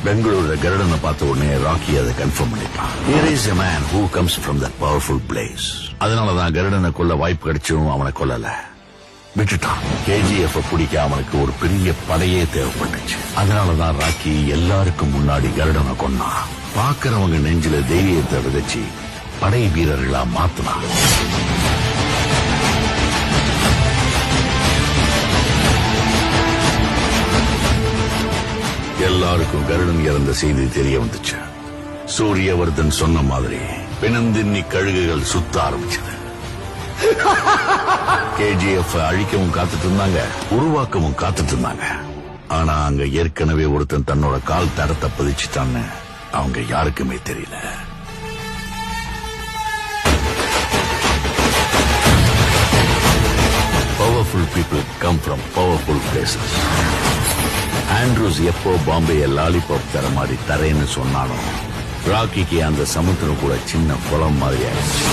பெங்களூர்ல கருடனை பார்த்த உடனே ராக்கி அதை கன்ஃபார்ம் பண்ணிட்டான். Here is a man who comes from that powerful place. அதனாலதான் கருடனை கொல்ல வாய்ப்பு கிடைச்சும் அவனை கொல்லல, விட்டுட்டான். KGF பிடிக்க அவனுக்கு ஒரு பெரிய படையே தேவைப்பட்டுச்சு. அதனாலதான் ராக்கி எல்லாருக்கும் முன்னாடி கருடனை கொன்னான். பாக்குறவங்க நெஞ்சில தைரியத்தை விதைச்சு படை வீரர்களா மாத்தினான். எல்லாருக்கும் கருடன் இறந்த செய்தி தெரிய வந்துச்சு. சூரியவர்தன் சொன்ன மாதிரி பிணந்தின்னி கழுகுகள் சுத்த ஆரம்பிச்சது. KGF அழிக்கவும் காத்துட்டு இருந்தாங்க, உருவாக்கவும் காத்துட்டு இருந்தாங்க. ஆனா அங்க ஏற்கனவே ஒருத்தன் தன்னோட கால் தடத்தை பதிச்சுட்டான்னு அவங்க யாருக்குமே தெரியல. Powerful people come from powerful places. Andrews எப்போ பாம்பே லாலிபாப் தர மாதிரி தரேன்னு சொன்னாலும் ராக்கிக்கு அந்த சமுத்திரம் கூட சின்ன குளம் மாதிரி ஆயிடுச்சு.